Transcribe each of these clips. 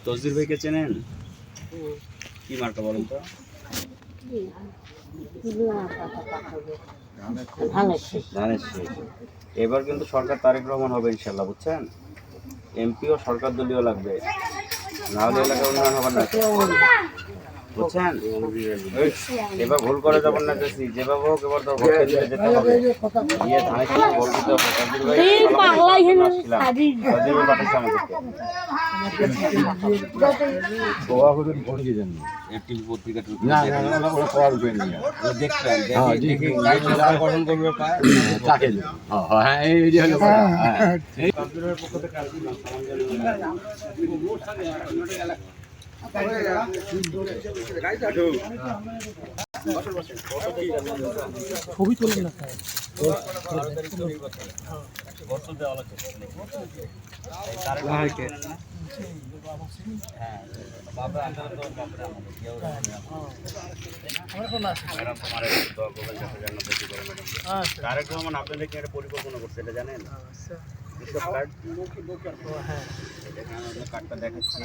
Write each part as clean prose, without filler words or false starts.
তসজির ভাইকে চেনেন? কি মার্কা বলেন তো? ধানের শীষ। এবার কিন্তু সরকার তারেক রহমান হবে ইনশাল্লাহ, বুঝছেন? এমপিও সরকার দলীয় লাগবে, না হলে এলাকার উন্নয়ন হবে না, বুঝছেন? এবার ভুল করে যাবেন না, দেখছি যেভাবে হোক এবার তো ভোট কেন্দ্রে যেতে হবে, গিয়ে ধানের শীষে ভোট দিতে হবে। তসজির ভাই পাঠাচ্ছে আমাদেরকে। ছবি তুলবেন না তারেক রহমান আপনাদের কি একটা পরিকল্পনা করছে এটা জানেন? কৃষক কার্ড, হ্যাঁ, কার্ডটা দেখাচ্ছি।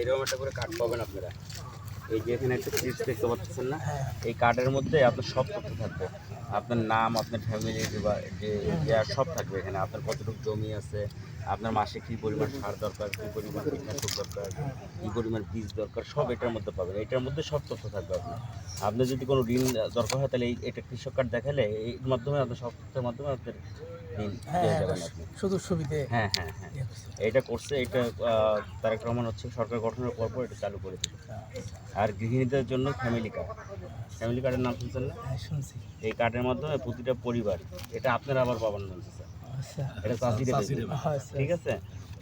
এরকম একটা করে কার্ড পাবেন আপনারা। এই যে এখানে একটা স্লিপ দেখতে পাচ্ছেন না, এই কার্ডের মধ্যে আপনার সব তথ্য থাকবে, আপনার নাম, আপনার ফ্যামিলি বা যে সব থাকবে এখানে। আপনার কতটুকু জমি আছে, আপনার মাসে কী পরিমাণ সার দরকার, কী পরিমাণ কীটনাশক দরকার, কী পরিমাণ বীজ দরকার, সব এটার মধ্যে পাবেন। এটার মধ্যে সব তথ্য থাকবে। আপনার যদি কোনো ঋণ দরকার হয় তাহলে এটা কৃষক কার্ড দেখালে এর মাধ্যমে আপনার সব তথ্যের মাধ্যমে আপনার ঋণ পেয়ে যাবেন আপনি। শুধু সুবিধে। হ্যাঁ হ্যাঁ হ্যাঁ, এটা করছে, এটা তারেক রহমান হচ্ছে সরকার গঠনের পর এটা চালু করে দিল। আর গৃহিণীদের জন্য ফ্যামিলি কার্ডের নাম শুনছেন না? শুনছি। এই কার্ডের মাধ্যমে প্রতিটা পরিবার, এটা আপনারা আবার পাবেন না, এটা চাষিরা, ঠিক আছে?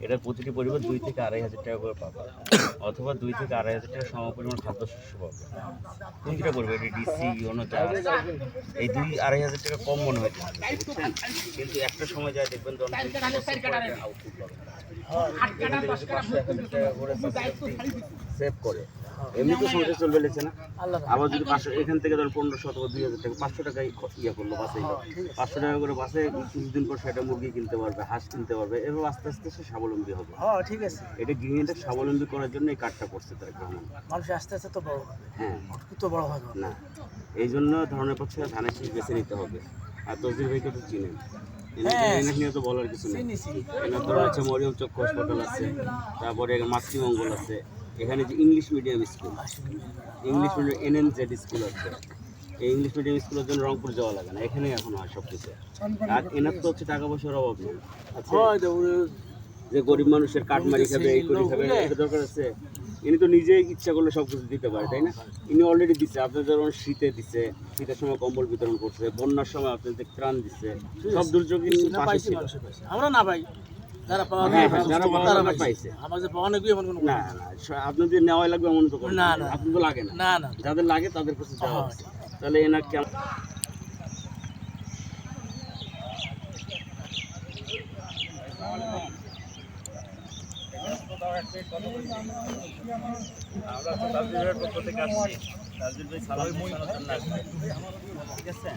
এটা প্রতিটি পরিবার 2 থেকে 2,500 টাকা করে পাবে, অথবা 2 থেকে 2,500 টাকা সমপরিমাণ খাদ্যশস্য পাবে প্রতিটা পরিবার। এটা ডিসি ইউনো যা এই 2-2,500 টাকা কম মনে হয়, বুঝছেন? কিন্তু একটা সময় যায় দেখবেন আউটপুট পাবে, সেভ করে। এমনি তো সংসার চলবে লেছে না, আবার যদি 500 এখান থেকে ধর 1500 অথবা 2,000 টাকা 500 টাকায় ইয়ে করলো, বাঁচাইলো 500 টাকা করে বাঁচে, কিছুদিন পর সেটা মুরগি কিনতে পারবে, হাঁস কিনতে পারবে, এবং আস্তে আস্তে সে স্বাবলম্বী হবে। ঠিক আছে, এটা গৃহিণীদের স্বাবলম্বী করার জন্য এই কার্ডটা করছে তার গ্রহণ। মানুষ আস্তে আস্তে তো বড়, হ্যাঁ তো বড় হবে না, এই জন্য ধরনের পক্ষে ধানের শীষ বেছে নিতে হবে। আর তসজির ভাইকে তো চিনেন, এনাকে নিয়ে তো বলার কিছু নেই। এনার ধরো হচ্ছে মরিয়ম চক্ষু হাসপাতাল আছে, তারপরে মাতৃমঙ্গল আছে, এখানে যে English medium school, English medium NNZ school আছে, এই ইংলিশ মিডিয়াম স্কুলের জন্য রংপুর যাওয়া লাগে না, এখানেই এখন হয় সব কিছু। আর এনার তো হচ্ছে টাকা পয়সার অভাব নেই, যে গরিব মানুষের কাঠ মারি খাবে, এই করে খাবে, এটা দরকার আছে? ইনি তো নিজেই ইচ্ছা করলে সব কিছু দিতে পারে, তাই না? ইনি অলরেডি দিচ্ছে। আপনার যেমন শীতে দিচ্ছে, শীতের সময় কম্বল বিতরণ করছে, বন্যার সময় আপনাদের ত্রাণ দিচ্ছে, সব দুর্যোগ আমরা না পাই, যারা পাইছে। না, আপনাদের নেওয়াই লাগবে এমন তো না, আপনার তো লাগে না, যাদের লাগে তাদের কাছে যাওয়া হচ্ছে। তাহলে এনার কেমন আমরা তো তাজবিরের পক্ষ থেকে আসছি, তাজবির ভাই সালাম ঠিক আছে?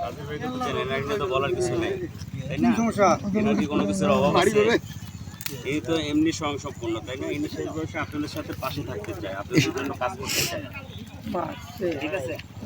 তাজবির ভাইকে তো চেনেন, এনাকে তো বলার কিছু নেই, তাই না? এনার কি কোনো কিছুর অভাব আছে? এই তো এমনি স্বয়ংসম্পূর্ণ, তাই না? ইনি শেষ বয়সে আপনাদের সাথে পাশে থাকতে চায়, আপনাদের জন্য কাজ করতে চায়, ঠিক আছে?